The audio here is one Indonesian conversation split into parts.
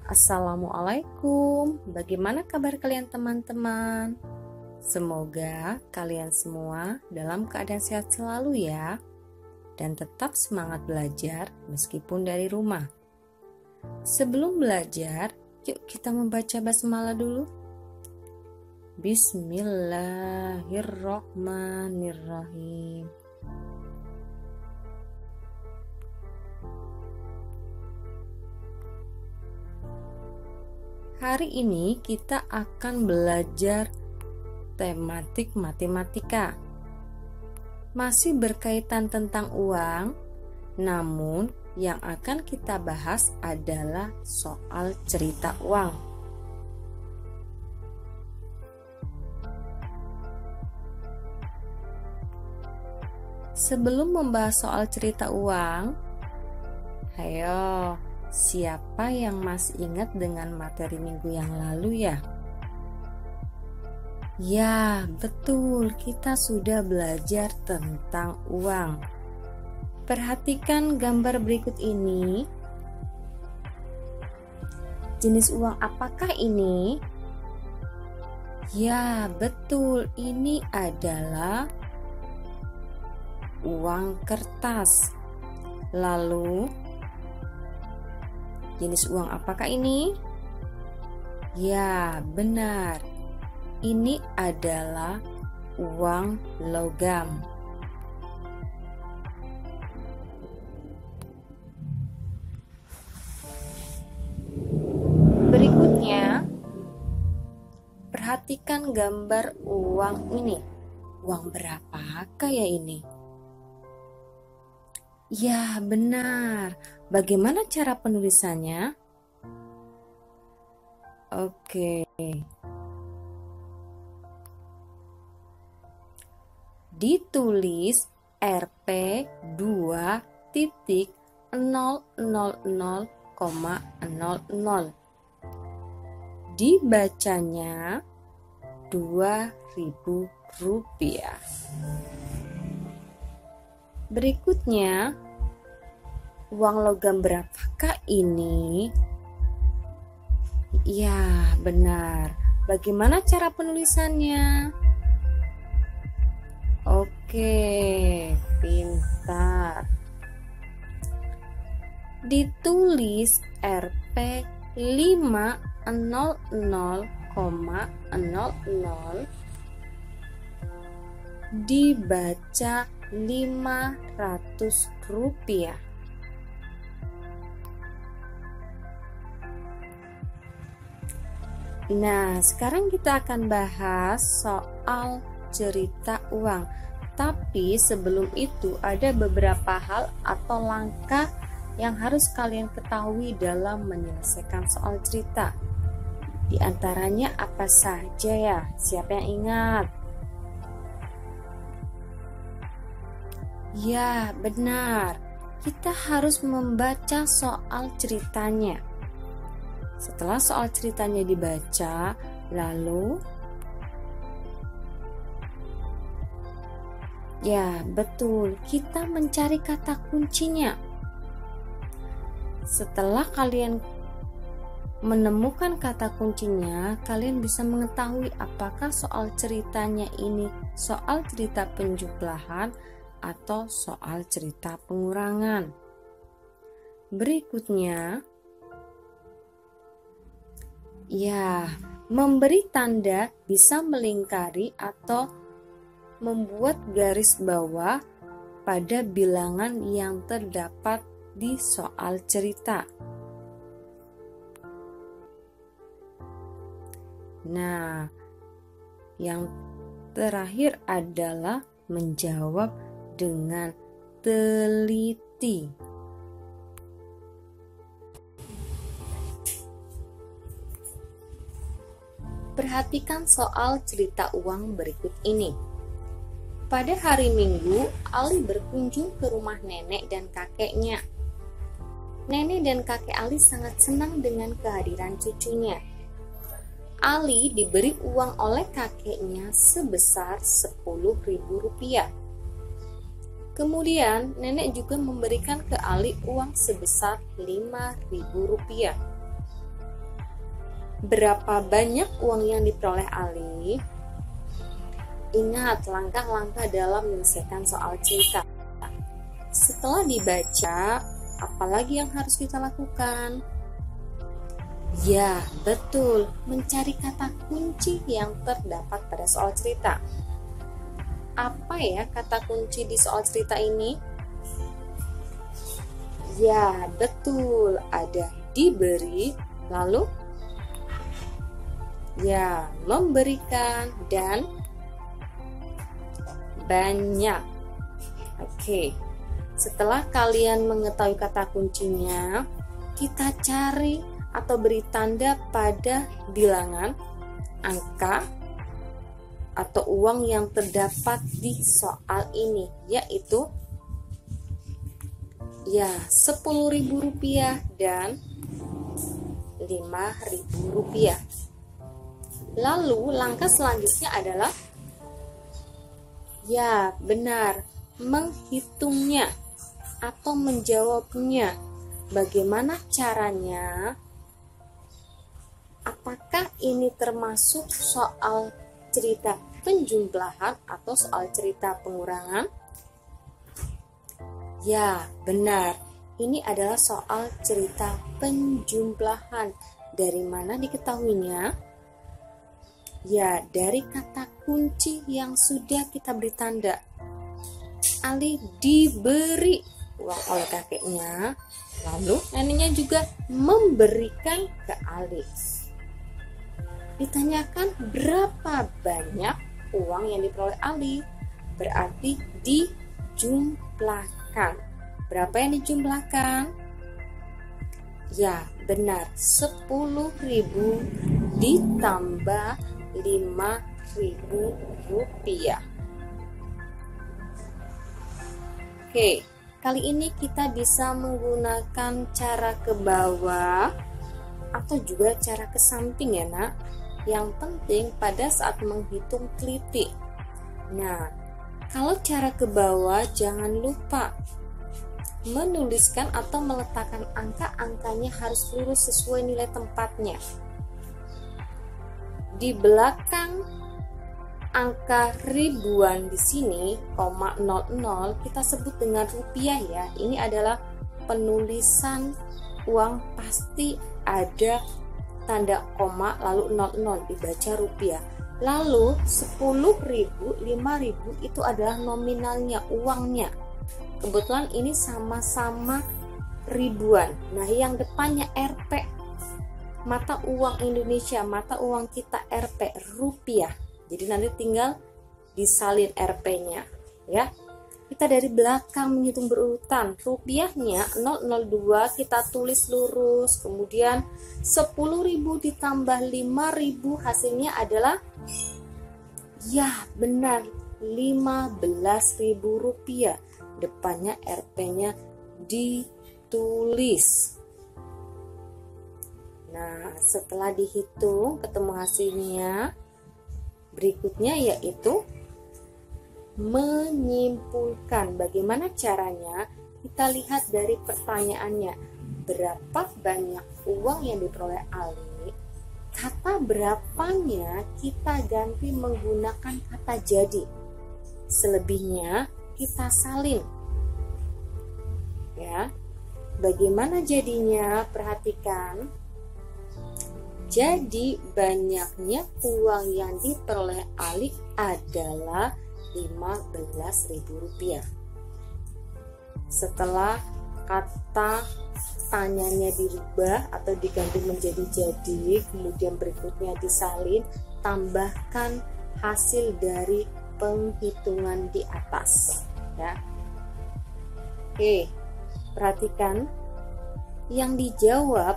Assalamualaikum, bagaimana kabar kalian teman-teman? Semoga kalian semua dalam keadaan sehat selalu ya, dan tetap semangat belajar meskipun dari rumah. Sebelum belajar, yuk kita membaca basmalah dulu. Bismillahirrahmanirrahim. Hari ini kita akan belajar tematik matematika. Masih berkaitan tentang uang, namun yang akan kita bahas adalah soal cerita uang. Sebelum membahas soal cerita uang, ayo, siapa yang masih ingat dengan materi minggu yang lalu ya? Ya, betul, kita sudah belajar tentang uang. Perhatikan gambar berikut ini. Jenis uang apakah ini? Ya, betul, ini adalah uang kertas. Lalu, jenis uang apakah ini? Ya, benar. Ini adalah uang logam. Berikutnya, perhatikan gambar uang ini. Uang berapakah ya ini? Ya, benar. Bagaimana cara penulisannya? Oke. Ditulis Rp 2.000,00. Dibacanya Rp2.000. Berikutnya, uang logam berapakah ini? Ya, benar. Bagaimana cara penulisannya? Oke, pintar. Ditulis Rp 500,00. Dibaca Rp500. Nah, sekarang kita akan bahas soal cerita uang. Tapi sebelum itu ada beberapa hal atau langkah yang harus kalian ketahui dalam menyelesaikan soal cerita. Di antaranya apa saja ya? Siapa yang ingat? Ya, benar. Kita harus membaca soal ceritanya. Setelah soal ceritanya dibaca, lalu ya, betul, kita mencari kata kuncinya. Setelah kalian menemukan kata kuncinya, kalian bisa mengetahui apakah soal ceritanya ini soal cerita penjumlahan atau soal cerita pengurangan. Berikutnya, ya, memberi tanda bisa melingkari atau membuat garis bawah pada bilangan yang terdapat di soal cerita. Nah, yang terakhir adalah menjawab dengan teliti. Perhatikan soal cerita uang berikut ini. Pada hari Minggu, Ali berkunjung ke rumah nenek dan kakeknya. Nenek dan kakek Ali sangat senang dengan kehadiran cucunya. Ali diberi uang oleh kakeknya sebesar Rp10.000. Kemudian, nenek juga memberikan ke Ali uang sebesar Rp5.000. berapa banyak uang yang diperoleh Ali? Ingat langkah-langkah dalam menyelesaikan soal cerita. Setelah dibaca, apalagi yang harus kita lakukan? Ya, betul, mencari kata kunci yang terdapat pada soal cerita. Apa ya kata kunci di soal cerita ini? Ya, betul, ada diberi, lalu ya, memberikan, dan banyak. Oke, setelah kalian mengetahui kata kuncinya, kita cari atau beri tanda pada bilangan, angka, atau uang yang terdapat di soal ini, yaitu ya Rp10.000 dan Rp5.000. Lalu langkah selanjutnya adalah ya benar, menghitungnya atau menjawabnya. Bagaimana caranya? Apakah ini termasuk soal cerita penjumlahan atau soal cerita pengurangan? Ya, benar. Ini adalah soal cerita penjumlahan. Dari mana diketahuinya? Ya, dari kata kunci yang sudah kita beri tanda. Ali diberi uang oleh kakeknya, lalu neneknya juga memberikan ke Ali. Ditanyakan berapa banyak uang yang diperoleh Ali, berarti dijumlahkan. Berapa yang dijumlahkan? Ya, benar, 10.000 ditambah Rp5.000. Oke, kali ini kita bisa menggunakan cara ke bawah atau juga cara ke samping ya nak. Yang penting pada saat menghitung teliti. Nah, kalau cara ke bawah jangan lupa menuliskan atau meletakkan angka-angkanya harus lurus sesuai nilai tempatnya. Di belakang angka ribuan di sini, 00, kita sebut dengan rupiah ya. Ini adalah penulisan uang, pasti ada tanda koma lalu 00 dibaca rupiah. Lalu 10.000, 5.000 itu adalah nominalnya, uangnya. Kebetulan ini sama-sama ribuan. Nah, yang depannya Rp, mata uang Indonesia, mata uang kita Rp, rupiah. Jadi nanti tinggal disalin Rp-nya ya. Kita dari belakang menghitung berurutan. Rupiahnya 002 kita tulis lurus, kemudian 10.000 ditambah 5.000 hasilnya adalah ya benar Rp15.000. Depannya Rp-nya ditulis. Nah, setelah dihitung ketemu hasilnya, berikutnya yaitu menyimpulkan. Bagaimana caranya? Kita lihat dari pertanyaannya. Berapa banyak uang yang diperoleh Ali? Kata berapanya kita ganti menggunakan kata jadi. Selebihnya kita salin. Ya. Bagaimana jadinya? Perhatikan. Jadi banyaknya uang yang diperoleh Ali adalah Rp15.000. Setelah kata tanyanya dirubah atau diganti menjadi jadi, kemudian berikutnya disalin, tambahkan hasil dari penghitungan di atas ya. Oke, perhatikan yang dijawab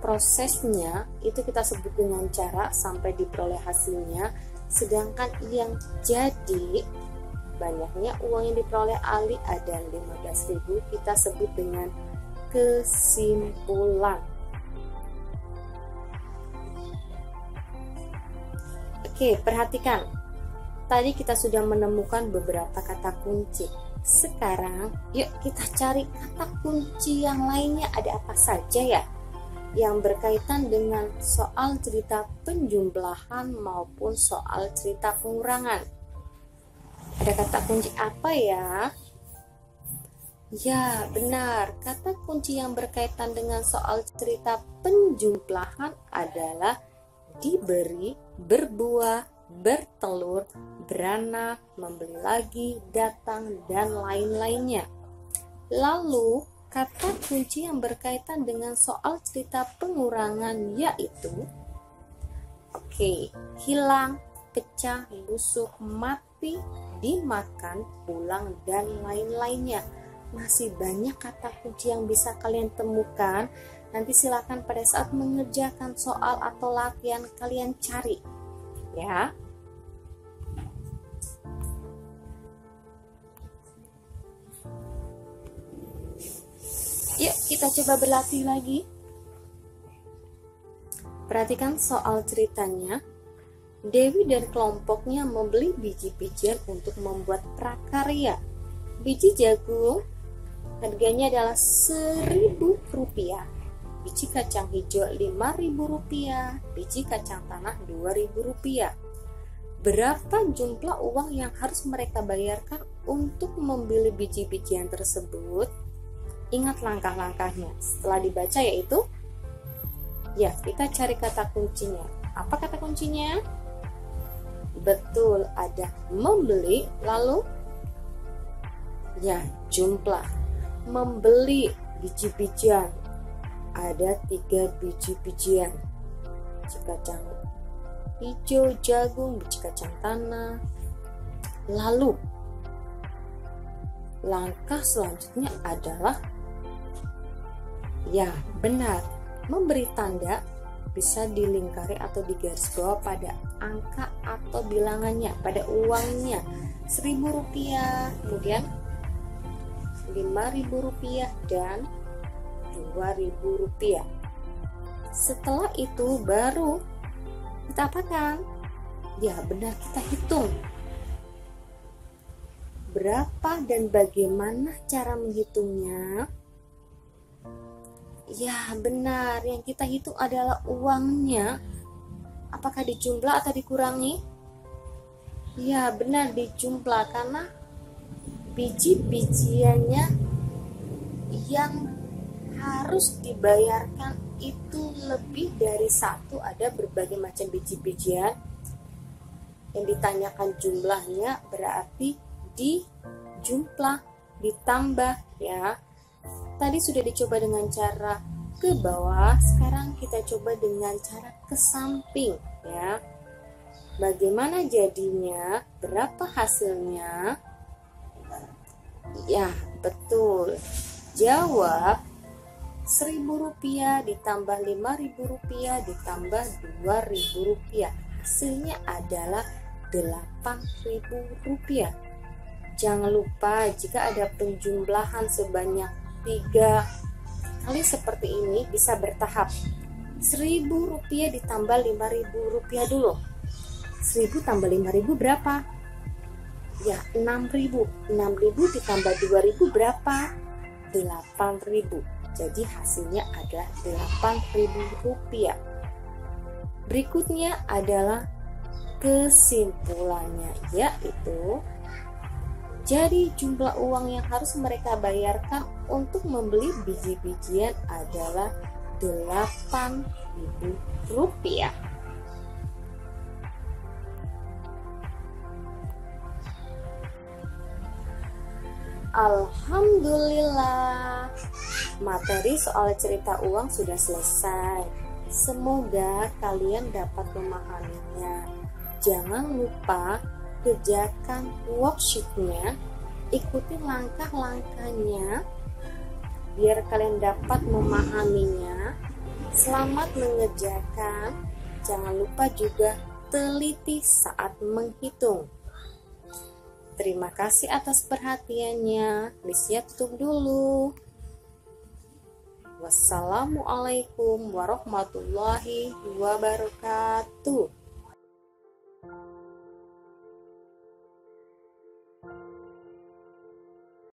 prosesnya itu kita sebut dengan cara sampai diperoleh hasilnya, sedangkan yang jadi banyaknya uang yang diperoleh Ali ada 15.000 kita sebut dengan kesimpulan. Oke, perhatikan. Tadi kita sudah menemukan beberapa kata kunci. Sekarang yuk kita cari kata kunci yang lainnya ada apa saja ya. yang berkaitan dengan soal cerita penjumlahan maupun soal cerita pengurangan. Ada kata kunci apa ya? Ya, benar. Kata kunci yang berkaitan dengan soal cerita penjumlahan adalah diberi, berbuah, bertelur, beranak, membeli lagi, datang, dan lain-lainnya. Lalu, kata kunci yang berkaitan dengan soal cerita pengurangan yaitu hilang, pecah, busuk, mati, dimakan, pulang, dan lain-lainnya. Masih banyak kata kunci yang bisa kalian temukan. Nanti silakan pada saat mengerjakan soal atau latihan kalian cari ya. Yuk kita coba berlatih lagi. Perhatikan soal ceritanya. Dewi dan kelompoknya membeli biji-bijian untuk membuat prakarya. Biji jagung harganya adalah Rp1.000, biji kacang hijau Rp5.000, biji kacang tanah Rp2.000. Berapa jumlah uang yang harus mereka bayarkan untuk membeli biji-bijian tersebut? Ingat langkah-langkahnya. Setelah dibaca yaitu, ya kita cari kata kuncinya. Apa kata kuncinya? Betul, ada membeli, lalu ya jumlah. Membeli biji-bijian, ada 3 biji-bijian, biji kacang hijau, jagung, biji kacang tanah. Lalu langkah selanjutnya adalah ya benar, memberi tanda bisa dilingkari atau digaris bawah pada angka atau bilangannya, pada uangnya Rp1.000, kemudian Rp5.000 dan Rp2.000. Setelah itu baru kita apakan? Ya benar, kita hitung berapa dan bagaimana cara menghitungnya. Ya benar, yang kita hitung adalah uangnya. Apakah dijumlah atau dikurangi? Ya benar, dijumlah karena biji-bijiannya yang harus dibayarkan itu lebih dari satu. Ada berbagai macam biji-bijian. Yang ditanyakan jumlahnya berarti dijumlah, ditambah ya. Tadi sudah dicoba dengan cara ke bawah, sekarang kita coba dengan cara ke samping ya. Bagaimana jadinya? Berapa hasilnya? Ya, betul. Jawab Rp1.000 ditambah Rp5.000 ditambah Rp2.000. Hasilnya adalah Rp8.000. Jangan lupa jika ada penjumlahan sebanyak 3 kali seperti ini bisa bertahap. Rp1.000 ditambah Rp5.000 dulu. 1.000 tambah 5.000 berapa? Ya, 6.000. 6.000 ditambah 2.000 berapa? 8.000. Jadi hasilnya adalah Rp8.000. Berikutnya adalah kesimpulannya, yaitu jadi jumlah uang yang harus mereka bayarkan untuk membeli biji-bijian adalah Rp8.000. Alhamdulillah, materi soal cerita uang sudah selesai. Semoga kalian dapat memahaminya. Jangan lupa kerjakan worksheetnya, ikuti langkah-langkahnya biar kalian dapat memahaminya. Selamat mengerjakan. Jangan lupa juga teliti saat menghitung. Terima kasih atas perhatiannya. Listnya tutup dulu. Wassalamualaikum warahmatullahi wabarakatuh.